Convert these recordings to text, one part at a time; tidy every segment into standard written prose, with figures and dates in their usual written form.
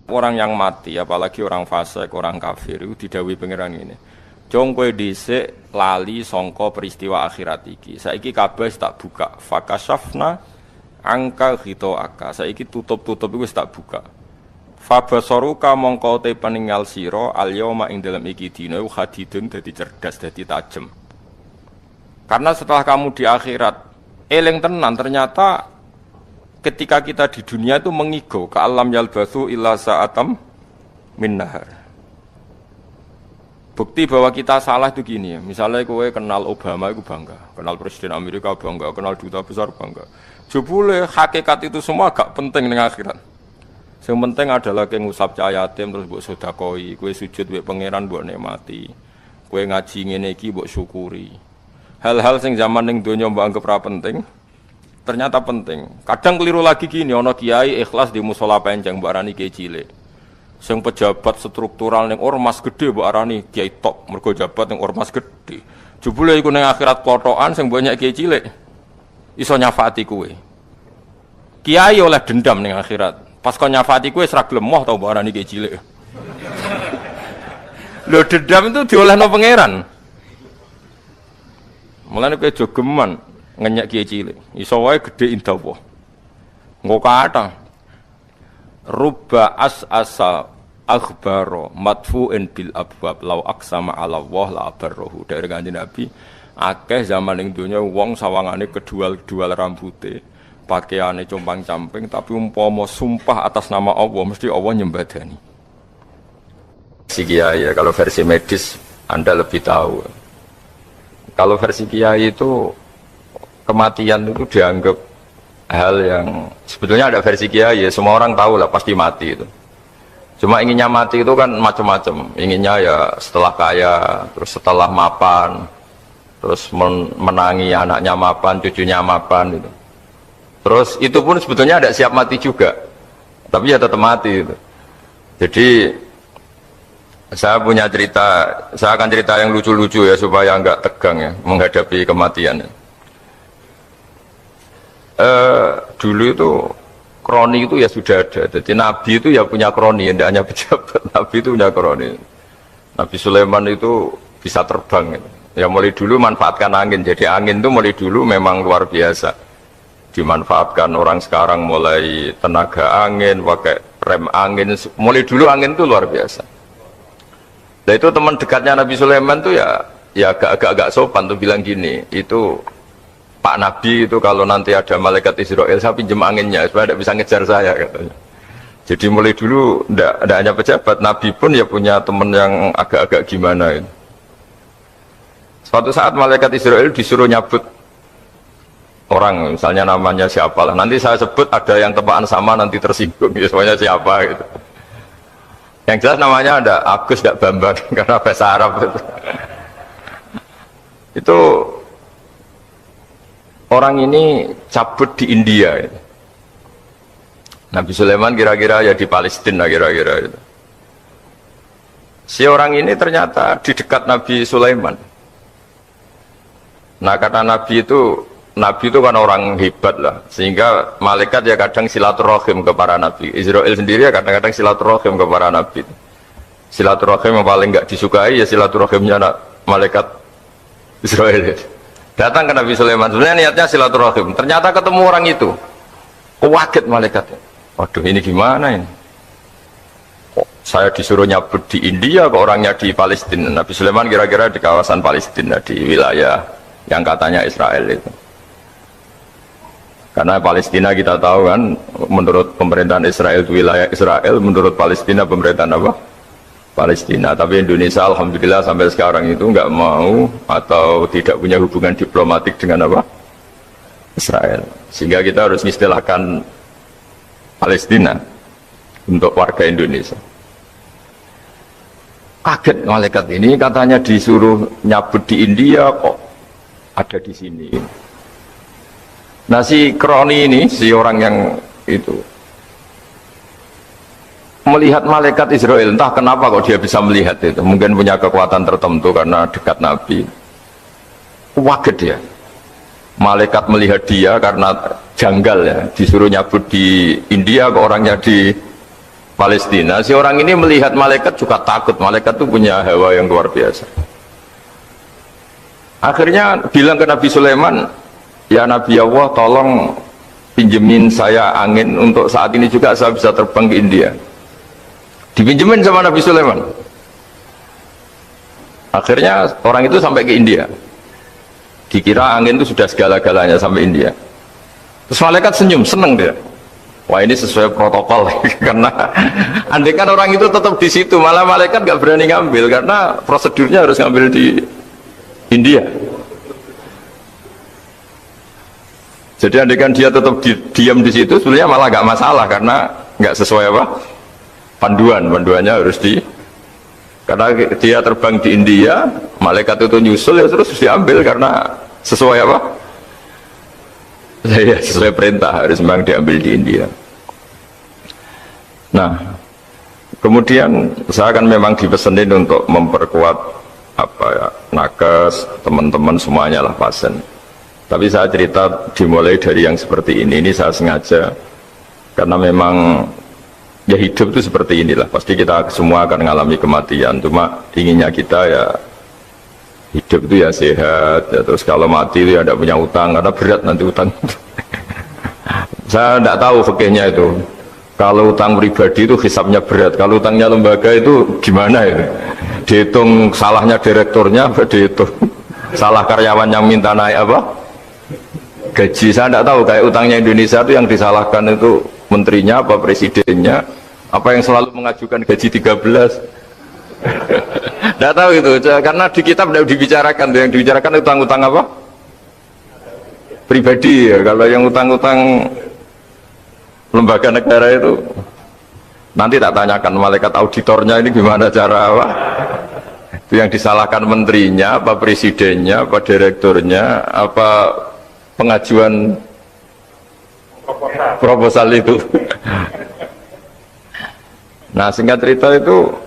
Orang yang mati, apalagi orang fasik, orang kafir itu didhawuhi pangeran ini. Jong kowe dhisik lali sangka peristiwa akhirat iki. Saiki kabeh tak buka. Fakashafna angka aka. Saiki tutup-tutup iku wis tak buka. Fabasaruka mongko te peninggal sira al-yauma ing dalem iki dina hadidun dadi cerdas, dadi tajem. Karena setelah kamu di akhirat eling tenan, ternyata ketika kita di dunia itu mengigo ke alam yalbatsu illa sa'atam min nahar. Bukti bahwa kita salah itu gini ya. Misalnya kowe kenal Obama itu bangga, kenal Presiden Amerika bangga, kenal duta besar bangga. Jebule hakikat itu semua gak penting ning akhirat. Yang penting adalah kowe ngusap cahaya yatim terus mbok sedekoi, kowe sujud mbek pangeran mbok nikmati. Kowe ngaji ngene iki mbok syukuri. Hal-hal sing zaman ning donya mbok anggap ra penting, ternyata penting. Kadang keliru lagi gini, ana kiai ikhlas di musala penceng mbok arani kiai cilik. Sing pejabat struktural ning ormas gede mbok arani kiai top, mergo jabat ning ormas gede. Jebule iku ning akhirat klotokan sing banyak kiai cilik. Iso nyafaati kowe. Kiai oleh dendam ning akhirat. Pas kon nyafaati kowe ora gelem moh ta mbok arani kiai cilik. Lho dendam itu diolehno pangeran. Mulane kowe jogeman ngenyek kiai cilik. Iso wae gedhe indah apa. Engko kathah. Rubba as'asa akhbaro madfu'in bil abwab law aqsama 'ala Allah la abarrahu. Dari Kanjeng Nabi, akeh zaman ning donya wong sawangane kedual-dual rambute, pakaiane compang-camping tapi umpama sumpah atas nama Allah mesti Allah nyembadani. Si kiai ya, kalau versi medis Anda lebih tahu. Kalau versi kiai itu kematian itu dianggap hal yang sebetulnya ada versi kiai ya, semua orang tahu lah pasti mati itu. Cuma inginnya mati itu kan macam-macam. Inginnya ya setelah kaya, terus setelah mapan, terus menangi anaknya mapan, cucunya mapan itu. Terus itu pun sebetulnya ada siap mati juga, tapi ya tetap mati itu. Jadi saya punya cerita, saya akan cerita yang lucu-lucu ya supaya nggak tegang ya menghadapi kematian. Dulu itu kroni itu ya sudah ada. Jadi Nabi itu ya punya kroni, tidak hanya pejabat. Nabi itu punya kroni. Nabi Sulaiman itu bisa terbang. Ya mulai dulu manfaatkan angin. Jadi angin itu mulai dulu memang luar biasa. Dimanfaatkan orang sekarang mulai tenaga angin, pakai rem angin. Mulai dulu angin itu luar biasa. Nah itu teman dekatnya Nabi Sulaiman itu ya agak sopan tuh bilang gini, itu Pak Nabi itu kalau nanti ada malaikat Israel saya pinjam anginnya supaya tidak bisa ngejar saya katanya. Jadi mulai dulu tidak hanya pejabat, Nabi pun ya punya teman yang agak-agak gimana itu. Suatu saat malaikat Israel disuruh nyabut orang, misalnya namanya siapalah. Nanti saya sebut ada yang tepaan sama nanti tersinggung, ya semuanya siapa gitu. Yang jelas namanya ada Agus tidak Bambang karena bahasa Arab itu. Itu orang ini cabut di India gitu. Nabi Sulaiman kira-kira ya di Palestina kira-kira itu. Si orang ini ternyata di dekat Nabi Sulaiman. Nah karena Nabi itu kan orang hebat lah, sehingga malaikat ya kadang silaturahim ke para nabi. Israel sendiri ya kadang-kadang silaturahim ke para nabi. Silaturahim yang paling nggak disukai ya silaturahimnya malaikat Israel. Datang ke Nabi Sulaiman, sebenarnya niatnya silaturahim. Ternyata ketemu orang itu, kaget malaikatnya. Waduh ini gimana ini? Kok saya disuruh nyabut di India, kok orangnya di Palestina. Nabi Sulaiman kira-kira di kawasan Palestina, di wilayah yang katanya Israel itu. Karena Palestina kita tahu kan, menurut pemerintahan Israel itu wilayah Israel, menurut Palestina pemerintahan apa? Palestina. Tapi Indonesia alhamdulillah sampai sekarang itu nggak mau atau tidak punya hubungan diplomatik dengan apa? Israel. Sehingga kita harus mengistilahkan Palestina untuk warga Indonesia. Kaget malaikat ini katanya disuruh nyabut di India kok ada di sini. Nah si kroni ini, si orang yang itu melihat malaikat Israel, entah kenapa kok dia bisa melihat itu, mungkin punya kekuatan tertentu karena dekat Nabi. Kaget dia, malaikat melihat dia karena janggal ya, disuruh nyabut di India kok orangnya di Palestina. Si orang ini melihat malaikat juga takut. Malaikat itu punya hawa yang luar biasa. Akhirnya bilang ke Nabi Sulaiman, ya Nabi Allah, tolong pinjemin saya angin untuk saat ini juga saya bisa terbang ke India. Dipinjemin sama Nabi Sulaiman. Akhirnya orang itu sampai ke India. Dikira angin itu sudah segala-galanya sampai India. Terus malaikat senyum, seneng dia. Wah, ini sesuai protokol. Karena andai kan orang itu tetap di situ, malah malaikat nggak berani ngambil karena prosedurnya harus ngambil di India. Jadi andai kan dia tetap diam di situ, sebenarnya malah nggak masalah karena nggak sesuai apa panduannya harus di. Karena dia terbang di India, malaikat itu nyusul ya terus diambil karena sesuai apa? Ya, sesuai perintah harus memang diambil di India. Nah, kemudian saya akan memang dipesenin untuk memperkuat apa ya, nakes, teman-teman semuanya lah pasien. Tapi saya cerita dimulai dari yang seperti ini saya sengaja karena memang ya hidup itu seperti inilah. Pasti kita semua akan mengalami kematian. Cuma inginnya kita ya hidup itu ya sehat, ya, terus kalau mati itu ya tidak punya utang, karena berat nanti utang. Saya tidak tahu fikihnya itu. Kalau utang pribadi itu hisabnya berat, kalau utangnya lembaga itu gimana itu? Dihitung salahnya direkturnya, apa dihitung salah karyawan yang minta naik apa? Gaji. Saya tidak tahu, kayak utangnya Indonesia itu yang disalahkan itu menterinya apa presidennya, apa yang selalu mengajukan gaji 13. Tidak tahu itu, karena di kitab tidak dibicarakan. Yang dibicarakan utang-utang apa? Pribadi ya. Kalau yang utang-utang lembaga negara itu nanti tak tanyakan malaikat auditornya ini gimana cara apa? Itu yang disalahkan menterinya, apa presidennya, apa direkturnya, apa pengajuan proposal itu. Nah, singkat cerita itu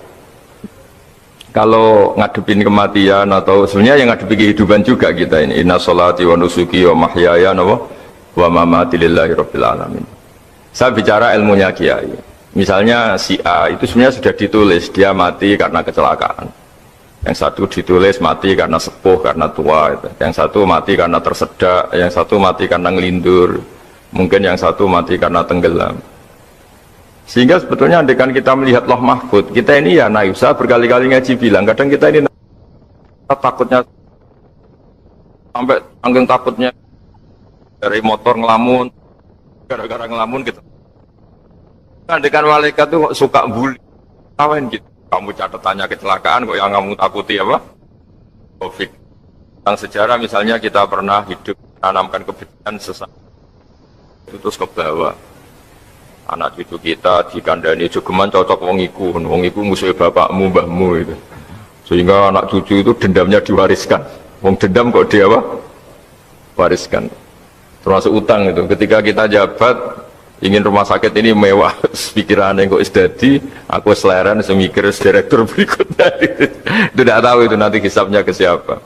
kalau ngadepin kematian atau sebenarnya yang ngadepi kehidupan juga kita ini, inna sholati wa nusuki wa mahyaya wa mamati lillahi rabbil alamin. Saya bicara ilmunya kiai. Misalnya si A itu sebenarnya sudah ditulis dia mati karena kecelakaan. Yang satu ditulis mati karena sepuh, karena tua. Yang satu mati karena tersedak, yang satu mati karena ngelindur, mungkin yang satu mati karena tenggelam. Sehingga sebetulnya andaikan kita melihat Loh Mahfud, kita ini ya naif. Saya berkali-kali ngaji bilang, kadang kita ini takutnya sampai angin takutnya dari motor ngelamun, gara-gara ngelamun gitu. Andaikan malaikat tuh suka bully, kawan gitu. Kamu catatannya kecelakaan kok yang kamu takuti apa? Covid. Tentang sejarah misalnya kita pernah hidup menanamkan kebencian sesama itu terus ke bawah. Anak cucu kita dikandani jogeman cocok wong iku musuh bapakmu, mbahmu itu. Sehingga anak cucu itu dendamnya diwariskan. Wong dendam kok dia apa? Wariskan. Termasuk utang itu. Ketika kita jabat ingin rumah sakit ini mewah, pikirannya kok isdadi, aku seleren semikir direktur berikutnya. Itu tidak tahu itu nanti hisabnya ke siapa.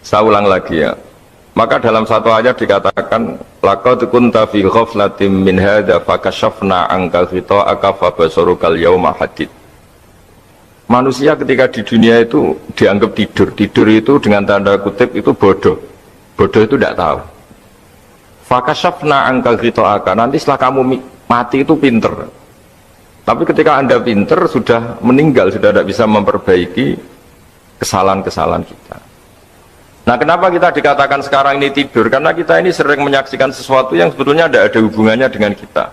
Saya ulang lagi ya. Maka dalam satu ayat dikatakan laqad kunta fi ghaflatin min hadza fakashafna anka ghita'aka fabasarukal yauma hadid. Manusia ketika di dunia itu dianggap tidur. Tidur itu dengan tanda kutip itu bodoh. Bodoh itu tidak tahu. Fakashafna anka ghita'aka, nanti setelah kamu mati itu pinter. Tapi ketika Anda pinter sudah meninggal, sudah tidak bisa memperbaiki kesalahan-kesalahan kita. Nah, kenapa kita dikatakan sekarang ini tidur? Karena kita ini sering menyaksikan sesuatu yang sebetulnya tidak ada hubungannya dengan kita.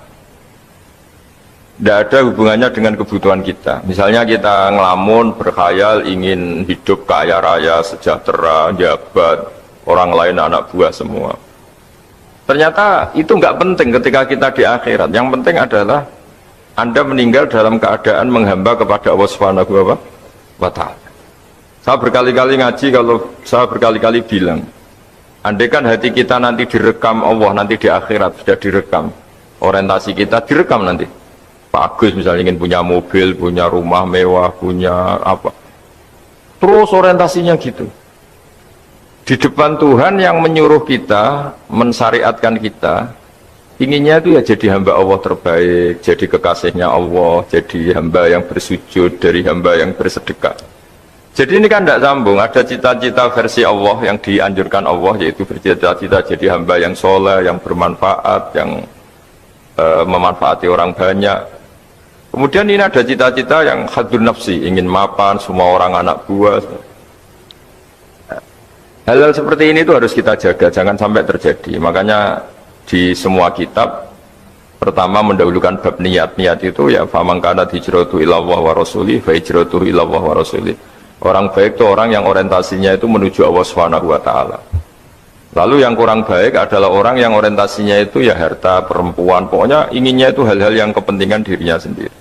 Tidak ada hubungannya dengan kebutuhan kita. Misalnya kita ngelamun, berkhayal, ingin hidup kaya raya, sejahtera, jabat, orang lain anak buah semua. Ternyata itu nggak penting ketika kita di akhirat. Yang penting adalah Anda meninggal dalam keadaan menghamba kepada Allah Subhanahu wa Ta'ala. Saya berkali-kali ngaji, kalau saya berkali-kali bilang, andaikan hati kita nanti direkam Allah, nanti di akhirat sudah direkam, orientasi kita direkam nanti. Pak Agus misalnya ingin punya mobil, punya rumah mewah, punya apa, terus orientasinya gitu. Di depan Tuhan yang menyuruh kita, mensyariatkan kita, inginnya itu ya jadi hamba Allah terbaik, jadi kekasihnya Allah, jadi hamba yang bersujud, dari hamba yang bersedekah. Jadi ini kan tidak sambung, ada cita-cita versi Allah yang dianjurkan Allah, yaitu bercita-cita jadi hamba yang soleh, yang bermanfaat, yang memanfaati orang banyak. Kemudian ini ada cita-cita yang hadun nafsi, ingin mapan semua orang anak buah. Hal-hal seperti ini itu harus kita jaga, jangan sampai terjadi. Makanya di semua kitab, pertama mendahulukan bab niat. Niat itu ya faman kana hijratu ilallah wa rasulih fa hijratuhu ilallah wa rasulih. Orang baik itu orang yang orientasinya itu menuju Allah Subhanahu wa taala. Lalu yang kurang baik adalah orang yang orientasinya itu ya harta, perempuan, pokoknya inginnya itu hal-hal yang kepentingan dirinya sendiri.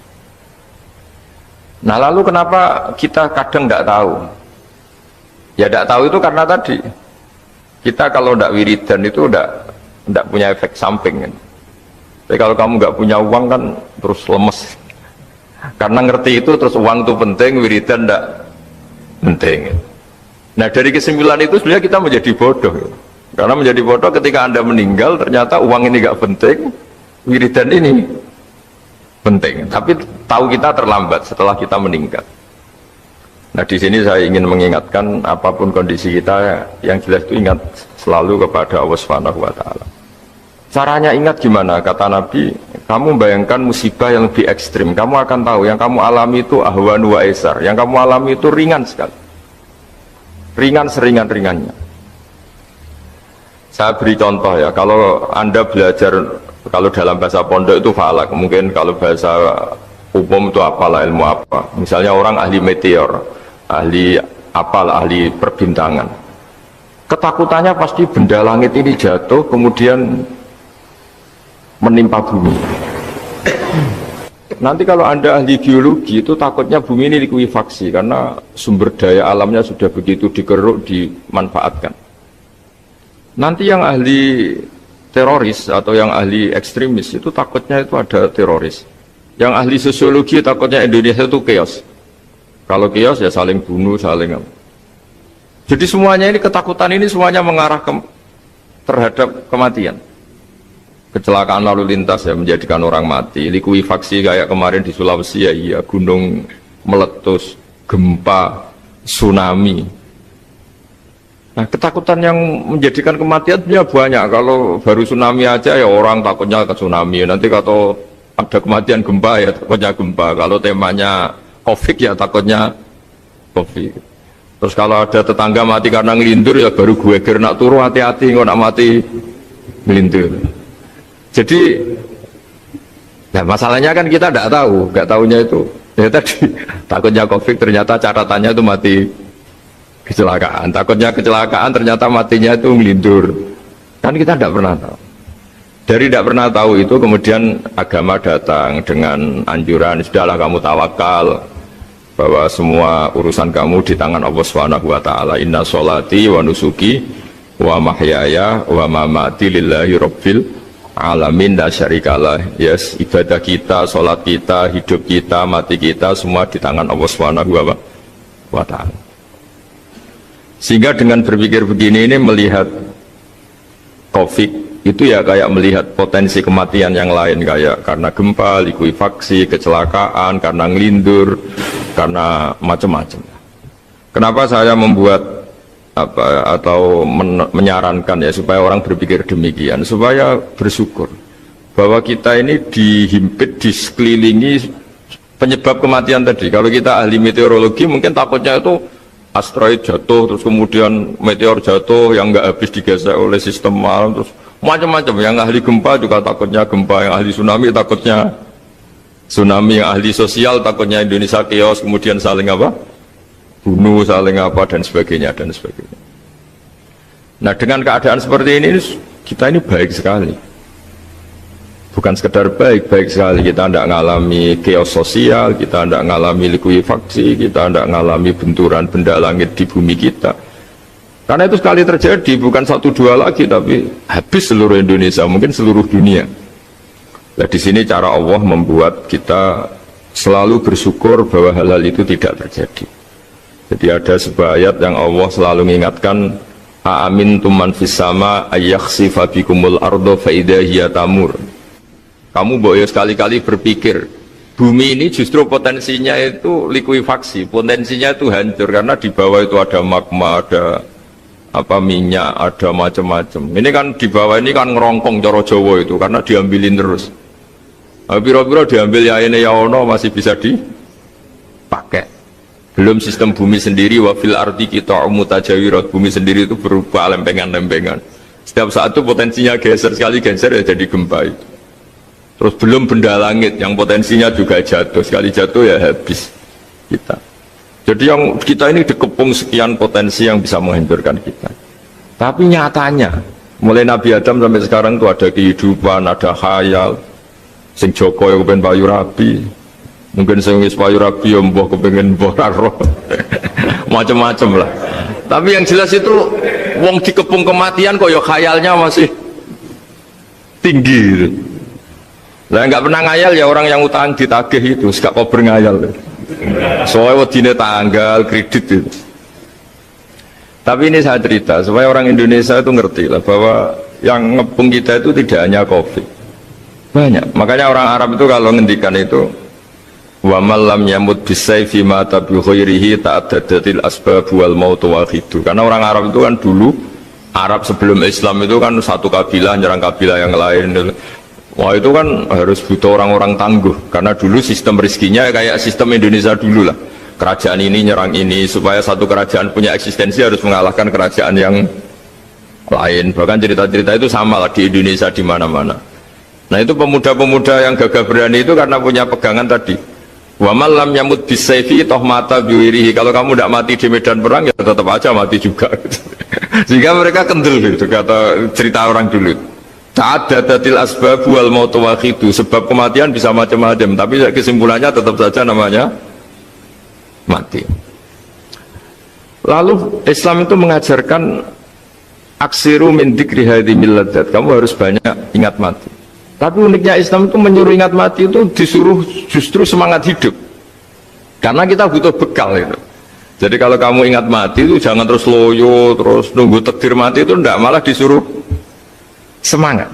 Nah, lalu kenapa kita kadang tidak tahu? Ya tidak tahu itu karena tadi kita kalau tidak wiridan itu tidak punya efek samping kan. Tapi kalau kamu nggak punya uang kan terus lemes. Karena ngerti itu terus uang itu penting, wiridan tidak penting. Nah dari kesimpulan itu sebenarnya kita menjadi bodoh. Karena menjadi bodoh ketika Anda meninggal ternyata uang ini nggak penting, wiridan ini penting. Tapi tahu kita terlambat setelah kita meninggal. Nah di sini saya ingin mengingatkan apapun kondisi kita, yang jelas itu ingat selalu kepada Allah Subhanahu wa taala. Caranya ingat gimana? Kata Nabi, kamu bayangkan musibah yang lebih ekstrim, kamu akan tahu yang kamu alami itu ahwanu wa aisar, yang kamu alami itu ringan sekali. Ringan seringan-ringannya. Saya beri contoh ya, kalau Anda belajar, kalau dalam bahasa pondok itu falak, mungkin kalau bahasa umum itu apalah, ilmu apa. Misalnya orang ahli meteor, ahli apalah, ahli perbintangan. Ketakutannya pasti benda langit ini jatuh kemudian menimpa bumi. Nanti kalau Anda ahli geologi itu takutnya bumi ini likuifaksi karena sumber daya alamnya sudah begitu dikeruk, dimanfaatkan. Nanti yang ahli teroris atau yang ahli ekstremis itu takutnya itu ada teroris. Yang ahli sosiologi takutnya Indonesia itu chaos. Kalau chaos ya saling bunuh, saling apa. Jadi semuanya ini ketakutan ini semuanya mengarah terhadap kematian. Kecelakaan lalu lintas ya menjadikan orang mati. Likuifaksi kayak kemarin di Sulawesi ya iya, gunung meletus, gempa, tsunami. Nah ketakutan yang menjadikan kematian ya banyak. Kalau baru tsunami aja ya orang takutnya ke tsunami. Nanti kalau ada kematian gempa ya takutnya gempa. Kalau temanya COVID ya takutnya COVID. Terus kalau ada tetangga mati karena ngelindur ya baru gue nak turu hati-hati nggak nak mati ngelindur. Jadi nah masalahnya kan kita nggak tahunya itu ya tadi takutnya COVID ternyata catatannya itu mati kecelakaan, takutnya kecelakaan ternyata matinya itu ngelindur, kan kita tidak pernah tahu. Dari tidak pernah tahu itu kemudian agama datang dengan anjuran sudahlah kamu tawakal bahwa semua urusan kamu di tangan Allah Subhanahu wa taala. Inna sholati wa nusuki wa mahyaya wa mamati lillahi rabbil alamin la syarikalah. Yes, ibadah kita, sholat kita, hidup kita, mati kita semua di tangan Allah Subhanahu wa taala. Sehingga dengan berpikir begini ini melihat COVID itu ya kayak melihat potensi kematian yang lain, kayak karena gempa, likuifaksi, kecelakaan, karena ngelindur, karena macam-macam. Kenapa saya membuat atau menyarankan ya supaya orang berpikir demikian, supaya bersyukur bahwa kita ini dihimpit, disekelilingi penyebab kematian tadi. Kalau kita ahli meteorologi mungkin takutnya itu asteroid jatuh, terus kemudian meteor jatuh yang nggak habis digesek oleh sistem alam, terus macam-macam. Yang ahli gempa juga takutnya gempa, yang ahli tsunami takutnya tsunami, yang ahli sosial takutnya Indonesia chaos, kemudian saling apa? Bunuh, saling apa, dan sebagainya, dan sebagainya. Nah dengan keadaan seperti ini, kita ini baik sekali. Bukan sekedar baik sekali. Kita tidak mengalami chaos sosial, kita tidak mengalami likuifaksi, kita tidak mengalami benturan benda langit di bumi kita. Karena itu sekali terjadi, bukan 1-2 lagi, tapi habis seluruh Indonesia, mungkin seluruh dunia. Nah di sini cara Allah membuat kita selalu bersyukur bahwa hal-hal itu tidak terjadi. Jadi ada sebuah ayat yang Allah selalu mengingatkan, Aamintum man fis sama ayyakhsifa bikumul ardo fa idza hiya tamur. Kamu boleh sekali-kali berpikir bumi ini justru potensinya itu likuifaksi, potensinya itu hancur karena di bawah itu ada magma, ada apa minyak, ada macam-macam. Ini kan di bawah ini kan ngerongkong coro Jawa itu karena diambilin terus. Biro-biro diambil ya ini ya ono masih bisa dipakai. Belum sistem bumi sendiri, wafil arti kita mutajawirat, bumi sendiri itu berupa lempengan-lempengan. Setiap saat itu potensinya geser, sekali geser ya jadi gempa itu. Terus belum benda langit yang potensinya juga jatuh, sekali jatuh ya habis kita. Jadi yang kita ini dikepung sekian potensi yang bisa menghancurkan kita. Tapi nyatanya, mulai Nabi Adam sampai sekarang itu ada kehidupan, ada khayal. Sing Joko yang kepengen payu rabi, mungkin sing wis payu rabi yang mbah kepengen mbah roh, macam-macam lah. Tapi yang jelas itu, wong dikepung kematian kok ya khayalnya masih tinggi. Lah nggak pernah ngayal ya orang yang utang ditagih itu, gak kau berngayal. Soalnya wadine tanggal kredit itu. Tapi ini saya cerita supaya orang Indonesia itu ngerti lah bahwa yang ngepung kita itu tidak hanya COVID. Banyak. Makanya orang Arab itu kalau ngendikan itu wa malam yamut bisayfi mata bi khairihi ta'addadatil asbab wal maut wahidu. Karena orang Arab itu kan dulu Arab sebelum Islam itu kan satu kabilah nyerang kabilah yang lain. Wah itu kan harus butuh orang-orang tangguh karena dulu sistem rezekinya kayak sistem Indonesia dulu lah. Kerajaan ini nyerang ini supaya satu kerajaan punya eksistensi harus mengalahkan kerajaan yang lain. Bahkan cerita-cerita itu sama lah di Indonesia di mana-mana. Nah itu pemuda-pemuda yang gagah berani itu karena punya pegangan tadi. Wa malam yamut bisayfi toh mata biwirihi. Kalau kamu tidak mati di medan perang ya tetap aja mati juga. Sehingga mereka kendel gitu kata cerita orang dulu. Ta'addadatil asbab wal maut wahidu. Sebab kematian bisa macam-macam, tapi kesimpulannya tetap saja namanya mati. Lalu Islam itu mengajarkan aksiru min dzikri hadhimil ladzat. Kamu harus banyak ingat mati. Tapi uniknya Islam itu menyuruh ingat mati itu disuruh justru semangat hidup. Karena kita butuh bekal itu. Jadi kalau kamu ingat mati itu jangan terus loyo, terus nunggu takdir mati itu enggak, malah disuruh semangat.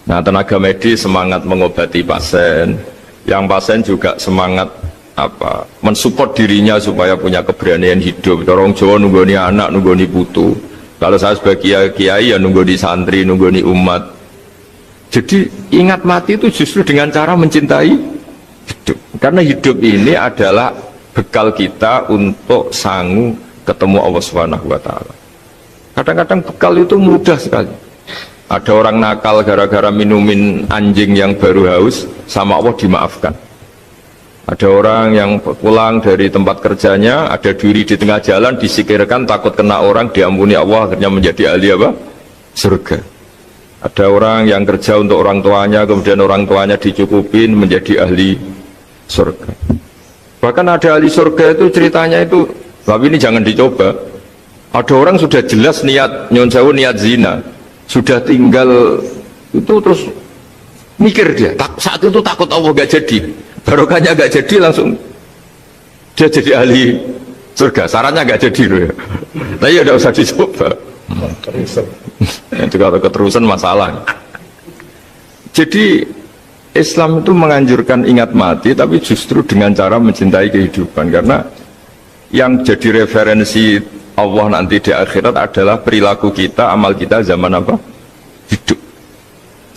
Nah tenaga medis semangat mengobati pasien, yang pasien juga semangat apa mensupport dirinya supaya punya keberanian hidup. Orang Jawa nunggoni anak, nunggoni putu. Kalau saya sebagai kiai ya nunggoni santri, nunggoni umat. Jadi ingat mati itu justru dengan cara mencintai hidup. Karena hidup ini adalah bekal kita untuk sanggup ketemu Allah Subhanahu wa taala. Kadang-kadang bekal itu mudah sekali. Ada orang nakal gara-gara minumin anjing yang baru haus, sama Allah dimaafkan. Ada orang yang pulang dari tempat kerjanya, ada duri di tengah jalan, disikirkan takut kena orang, diampuni Allah, akhirnya menjadi ahli apa? Surga. Ada orang yang kerja untuk orang tuanya, kemudian orang tuanya dicukupin menjadi ahli surga. Bahkan ada ahli surga itu ceritanya itu, tapi ini jangan dicoba. Ada orang sudah jelas niat nyon sewu, niat zina, sudah tinggal itu terus mikir dia. Saat itu takut Allah gak jadi, barokahnya gak jadi langsung dia jadi ahli surga. Sarannya gak jadi loh ya. Tapi ya udah usah dicoba. Itu kalau keterusan masalah. Jadi Islam itu menganjurkan ingat mati, tapi justru dengan cara mencintai kehidupan. Karena yang jadi referensi Allah nanti di akhirat adalah perilaku kita, amal kita zaman apa? Hidup.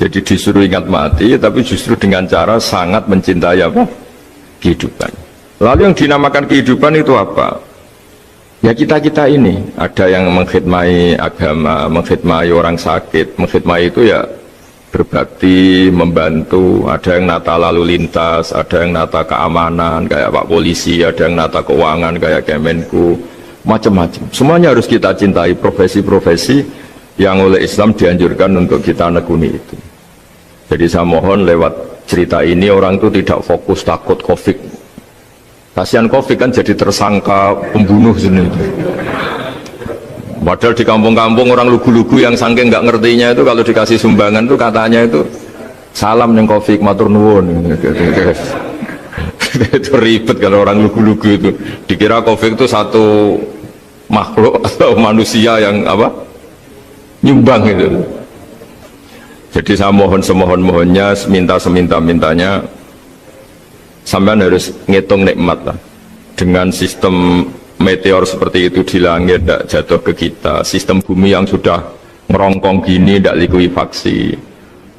Jadi disuruh ingat mati, tapi justru dengan cara sangat mencintai apa? Kehidupan. Lalu yang dinamakan kehidupan itu apa? Ya kita-kita ini, ada yang mengkhidmati agama, mengkhidmati orang sakit, mengkhidmati itu ya berbakti, membantu, ada yang nata lalu lintas, ada yang nata keamanan kayak Pak Polisi, ada yang nata keuangan kayak Kemenku, macam-macam. Semuanya harus kita cintai, profesi-profesi yang oleh Islam dianjurkan untuk kita nekuni itu. Jadi saya mohon lewat cerita ini orang itu tidak fokus takut COVID. Kasihan COVID kan jadi tersangka pembunuh sini. Padahal di kampung-kampung orang lugu-lugu yang saking nggak ngertinya itu kalau dikasih sumbangan itu katanya itu salam yang COVID matur nuwun. Itu ribet kalau orang lugu-lugu itu. Dikira COVID itu satu makhluk atau manusia yang apa? Nyumbang itu. Jadi saya mohon semohon-mohonnya, seminta-mintanya, sampean harus ngitung nikmat lah. Dengan sistem meteor seperti itu di langit tidak jatuh ke kita, sistem bumi yang sudah ngerongkong gini tidak likuifaksi,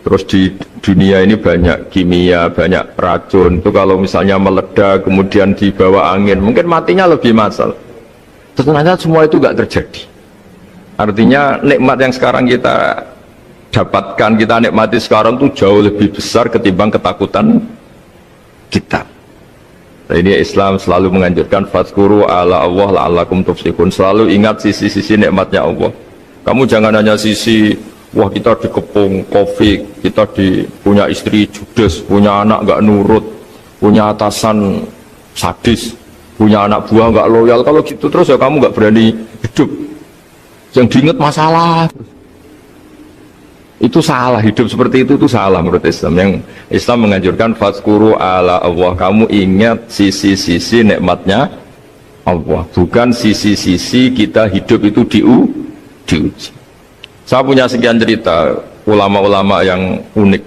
terus di dunia ini banyak kimia, banyak racun, itu kalau misalnya meledak kemudian dibawa angin, mungkin matinya lebih massal. Ternyata semua itu nggak terjadi. Artinya nikmat yang sekarang kita dapatkan, kita nikmati sekarang itu jauh lebih besar ketimbang ketakutan kita. Nah, ini Islam selalu menganjurkan fadhkuru ala Allah la'allakum tuflihun. Selalu ingat sisi-sisi nikmatnya Allah. Kamu jangan hanya sisi wah kita dikepung Covid, kita punya istri judes, punya anak nggak nurut, punya atasan sadis, punya anak buah nggak loyal. Kalau gitu terus ya kamu nggak berani hidup. Yang diingat masalah. Itu salah, hidup seperti itu salah menurut Islam. Yang Islam menganjurkan fadhkuru ala Allah, kamu ingat sisi-sisi nikmatnya Allah, bukan sisi-sisi kita hidup itu diuji. Saya punya sekian cerita ulama-ulama yang unik,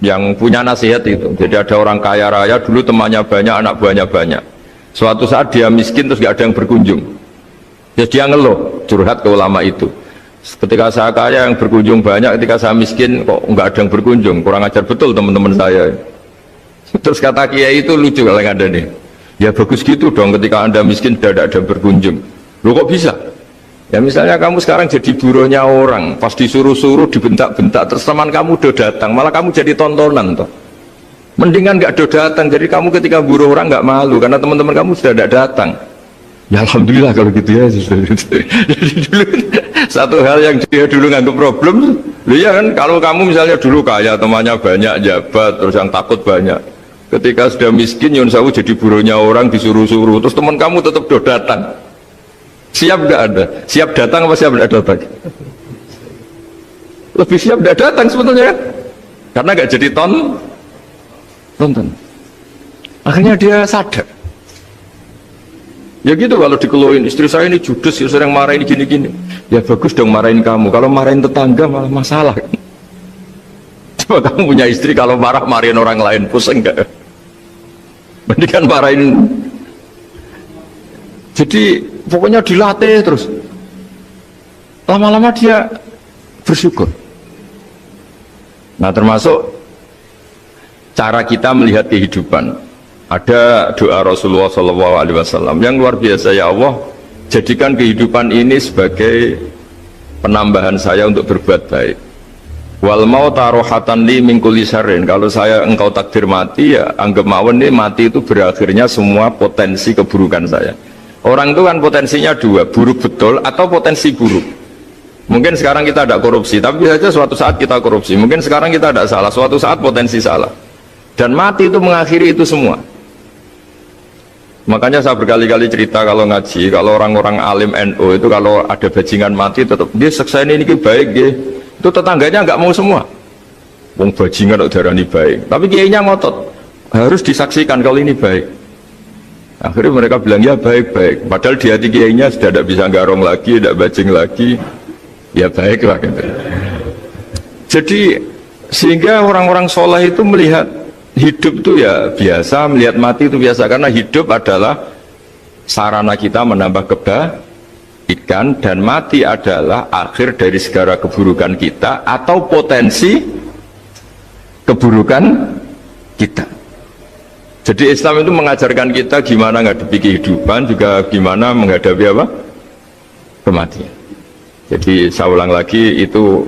yang punya nasihat itu. Jadi ada orang kaya raya dulu temannya banyak, anak buahnya banyak. Suatu saat dia miskin terus gak ada yang berkunjung. Ya dia ngeluh, curhat ke ulama itu. Ketika saya kaya yang berkunjung banyak, ketika saya miskin kok nggak ada yang berkunjung, kurang ajar betul teman-teman saya. Terus kata kiai itu lucu kalau yang ada nih, ya bagus gitu dong ketika anda miskin tidak ada yang berkunjung. Loh kok bisa? Ya misalnya kamu sekarang jadi buruhnya orang, pas disuruh-suruh dibentak-bentak, terus teman kamu udah datang, malah kamu jadi tontonan toh. Mendingan nggak ada datang, jadi kamu ketika buruh orang nggak malu karena teman-teman kamu sudah tidak datang. Ya alhamdulillah kalau gitu ya. Jadi dulu satu hal yang dia dulu nganggap problem, ya kan kalau kamu misalnya dulu kaya, temannya banyak, jabat, terus yang takut banyak. Ketika sudah miskin, Yun Sawu jadi buruhnya orang, disuruh-suruh, terus teman kamu tetap do datang. Siap nggak ada? Siap datang apa siap nggak datang? Lebih siap nggak datang sebetulnya, karena nggak jadi tonton. Akhirnya dia sadar. Ya gitu kalau dikeluhin istri saya ini judes, ya sering marahin gini-gini. Ya bagus dong marahin kamu. Kalau marahin tetangga malah masalah. Coba kamu punya istri kalau marahin orang lain pusing enggak? Mendingan marahin. Jadi pokoknya dilatih terus. Lama-lama dia bersyukur. Nah termasuk cara kita melihat kehidupan. Ada doa Rasulullah SAW yang luar biasa, ya Allah jadikan kehidupan ini sebagai penambahan saya untuk berbuat baik. Wal mauta rohatan li min kulli syarrin, kalau saya engkau takdir mati ya anggap mawon nih mati itu berakhirnya semua potensi keburukan saya. Orang itu kan potensinya dua, buruk betul atau potensi buruk. Mungkin sekarang kita ada korupsi, tapi bisa saja suatu saat kita korupsi. Mungkin sekarang kita ada salah, suatu saat potensi salah. Dan mati itu mengakhiri itu semua. Makanya saya berkali-kali cerita kalau ngaji, kalau orang-orang alim NU itu kalau ada bajingan mati tetap dia seksa ini baik dia. Itu tetangganya nggak mau semua. Wong bajingan udarani baik, tapi kiainya ngotot harus disaksikan kalau ini baik. Akhirnya mereka bilang ya baik-baik. Padahal di hati kiainya sudah tidak bisa garong lagi, tidak bajing lagi. Ya baiklah gitu. Jadi sehingga orang-orang soleh itu melihat hidup itu ya biasa, melihat mati itu biasa, karena hidup adalah sarana kita menambah kebaikan dan mati adalah akhir dari segala keburukan kita atau potensi keburukan kita. Jadi Islam itu mengajarkan kita gimana menghadapi kehidupan, juga gimana menghadapi apa? Kematian. Jadi saya ulang lagi, itu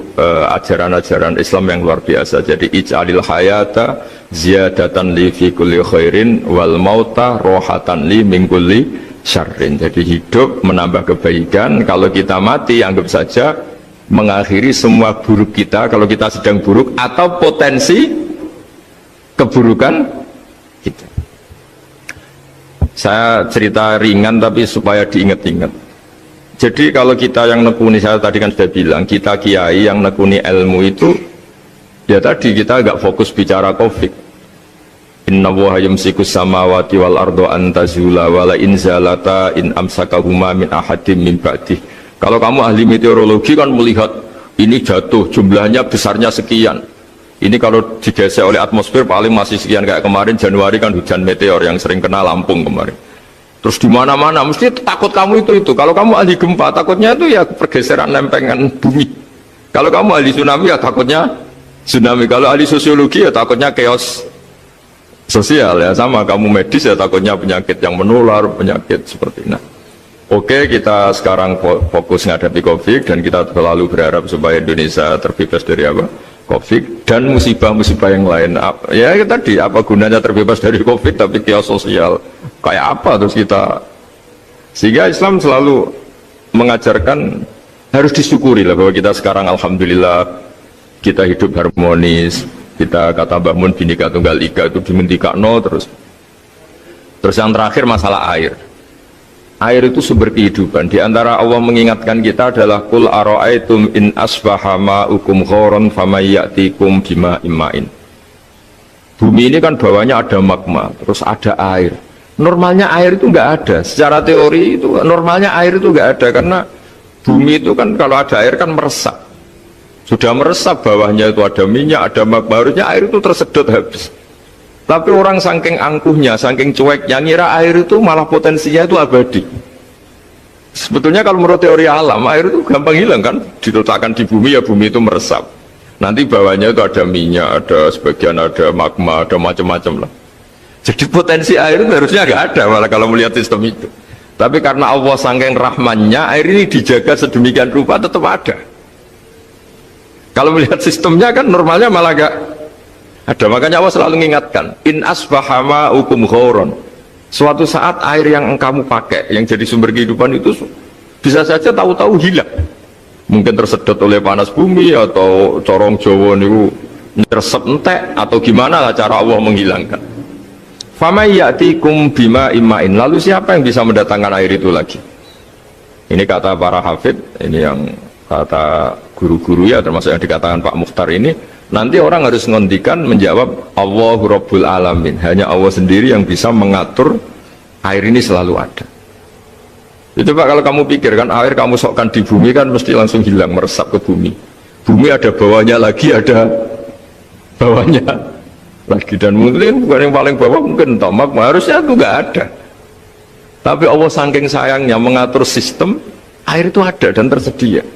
ajaran-ajaran Islam yang luar biasa. Jadi ij'alil hayata ziyadatan li fi kulli khairin wal mauta rohatan li min kulli syarrin. Jadi hidup menambah kebaikan, kalau kita mati anggap saja mengakhiri semua buruk kita kalau kita sedang buruk atau potensi keburukan kita. Saya cerita ringan tapi supaya diingat-ingat. Jadi kalau kita yang nekuni, saya tadi kan sudah bilang, kita kiai yang nekuni ilmu itu, ya tadi kita agak fokus bicara Covid. Inna Allaha yumsikus samawati wal ardo antazula wala inzalata in amsakahuma min ahadim min ba'dih. Kalau kamu ahli meteorologi kan melihat ini jatuh jumlahnya besarnya sekian. Ini kalau digeser oleh atmosfer paling masih sekian, kayak kemarin Januari kan hujan meteor yang sering kena Lampung kemarin. Terus di mana-mana mesti takut kamu itu. Kalau kamu ahli gempa takutnya itu ya pergeseran lempengan bumi. Kalau kamu ahli tsunami ya takutnya tsunami. Kalau ahli sosiologi ya takutnya chaos sosial ya, sama kamu medis ya takutnya penyakit yang menular, penyakit seperti ini. Oke, kita sekarang fokus menghadapi COVID dan kita selalu berharap supaya Indonesia terbebas dari apa? COVID dan musibah-musibah yang lain. Ya tadi, apa gunanya terbebas dari COVID tapi chaos sosial kayak apa terus kita. Sehingga Islam selalu mengajarkan harus disyukuri lah bahwa kita sekarang alhamdulillah kita hidup harmonis. Kita kata Mbah Mun Bhinneka Tunggal Ika itu dimentikakno terus yang terakhir masalah air. Air itu sumber kehidupan. Di antara Allah mengingatkan kita adalah kul ara'aitum in asbaha ma'ukum ghoron famayyatikum bima'im ma'in. Bumi ini kan bawahnya ada magma, terus ada air. Normalnya air itu nggak ada. Secara teori itu normalnya air itu nggak ada karena bumi itu kan kalau ada air kan meresap. Sudah meresap bawahnya itu ada minyak, ada magma, harusnya air itu tersedot habis. Tapi orang saking angkuhnya, saking cueknya, ngira air itu malah potensinya itu abadi. Sebetulnya kalau menurut teori alam, air itu gampang hilang kan, diletakkan di bumi ya bumi itu meresap. Nanti bawahnya itu ada minyak, ada sebagian ada magma, ada macam-macam lah. Jadi potensi air itu harusnya nggak ada malah kalau melihat sistem itu. Tapi karena Allah saking rahmannya, air ini dijaga sedemikian rupa tetap ada. Kalau melihat sistemnya kan normalnya malah nggak ada. Makanya Allah selalu mengingatkan in asbaha ma'ukum ghoron. Suatu saat air yang kamu pakai yang jadi sumber kehidupan itu bisa saja tahu-tahu hilang, mungkin tersedot oleh panas bumi atau corong Jawa niku nyeresep entek atau gimana lah cara Allah menghilangkan. Fama ya'tikum bima imma'in. Lalu siapa yang bisa mendatangkan air itu lagi? Ini kata para hafidh, ini yang kata guru-guru ya, termasuk yang dikatakan Pak Mukhtar ini. Nanti orang harus ngondikan menjawab Allahu Rabbul Alamin. Hanya Allah sendiri yang bisa mengatur air ini selalu ada. Itu Pak, kalau kamu pikir kan air kamu sokkan di bumi kan mesti langsung hilang, meresap ke bumi. Bumi ada bawahnya lagi, ada bawahnya lagi. Dan mungkin bukan yang paling bawah mungkin tomak, harusnya itu nggak ada. Tapi Allah saking sayangnya mengatur sistem, air itu ada dan tersedia.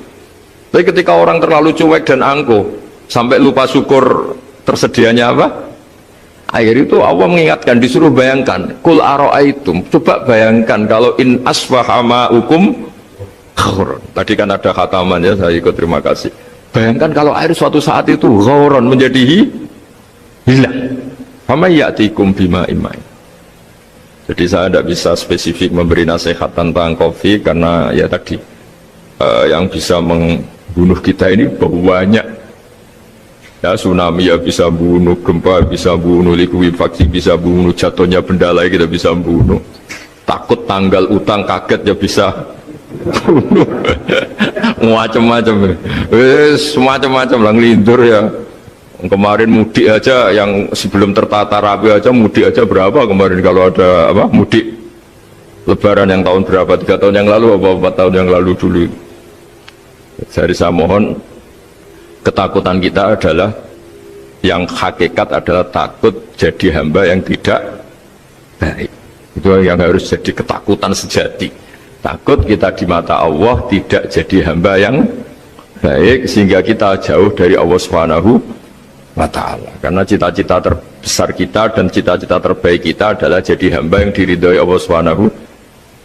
Tapi ketika orang terlalu cuek dan angkuh sampai lupa syukur tersedianya apa? Air itu Allah mengingatkan, disuruh bayangkan kul ara'aitum, coba bayangkan kalau in asbaha ma'ukum ghoron. Tadi kan ada khataman ya, saya ikut, terima kasih. Bayangkan kalau air suatu saat itu ghoron menjadi hilang. Fama ya'tikum bima imai. Jadi saya tidak bisa spesifik memberi nasihat tentang COVID karena ya tadi yang bisa membunuh kita ini banyak. Ya, tsunami ya bisa bunuh, gempa bisa bunuh, likuifaksi bisa bunuh, jatuhnya benda lain kita bisa bunuh, takut tanggal utang kaget ya bisa bunuh. Macam-macam, semacam-macam lah, ngelindur ya. Kemarin mudik aja yang sebelum tertata rapi aja, mudik aja berapa kemarin kalau ada apa mudik lebaran yang tahun berapa, 3 tahun yang lalu apa 4 tahun yang lalu dulu. Jadi saya mohon, ketakutan kita adalah yang hakikat adalah takut jadi hamba yang tidak baik. Itu yang harus jadi ketakutan sejati. Takut kita di mata Allah tidak jadi hamba yang baik sehingga kita jauh dari Allah Subhanahu wa ta'ala. Karena cita-cita terbesar kita dan cita-cita terbaik kita adalah jadi hamba yang diridhoi Allah Subhanahu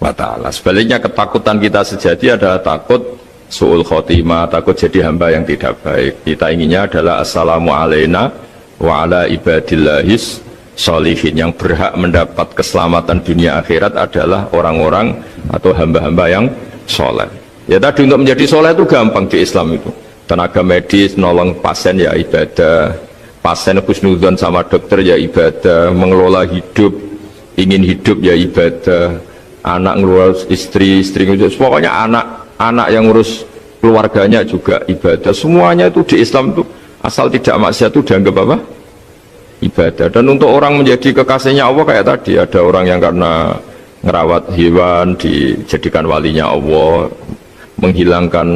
wa ta'ala. Sebaliknya ketakutan kita sejati adalah takut su'ul khotimah, takut jadi hamba yang tidak baik. Kita inginnya adalah assalamu alaina wa ala ibadillahis sholihin. Yang berhak mendapat keselamatan dunia akhirat adalah orang-orang atau hamba-hamba yang soleh. Ya tadi, untuk menjadi soleh itu gampang di Islam itu. Tenaga medis nolong pasien ya ibadah, pasien husnudzon sama dokter ya ibadah, mengelola hidup, ingin hidup ya ibadah, anak ngurus istri, pokoknya anak yang ngurus keluarganya juga ibadah. Semuanya itu di Islam itu asal tidak maksiat itu dianggap apa? Ibadah. Dan untuk orang menjadi kekasihnya Allah kayak tadi, ada orang yang karena ngerawat hewan dijadikan walinya Allah, menghilangkan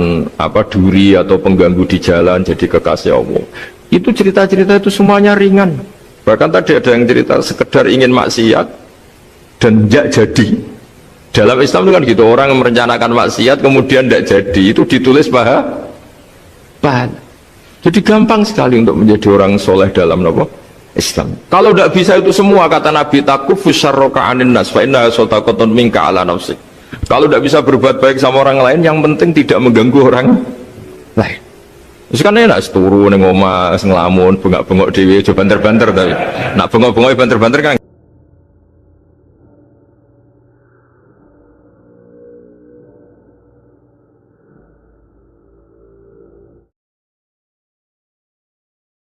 duri atau pengganggu di jalan, jadi kekasih Allah. Itu cerita-cerita itu semuanya ringan. Bahkan tadi ada yang cerita sekedar ingin maksiat dan tidak jadi. Dalam Islam itu kan gitu, orang merencanakan maksiat kemudian tidak jadi, itu ditulis pahala. Jadi gampang sekali untuk menjadi orang soleh dalam Islam. Kalau tidak bisa itu semua, kata Nabi, takufus syarroka anin nas fa inna sodaqatun minka ala nafsik. Kalau tidak bisa berbuat baik sama orang lain, yang penting tidak mengganggu orang lain. Terus kan enak turu ning omah ngelamun, bengak-bengok dhewe aja banter-banter tapi. Nak bengok-bengok banter-banter kan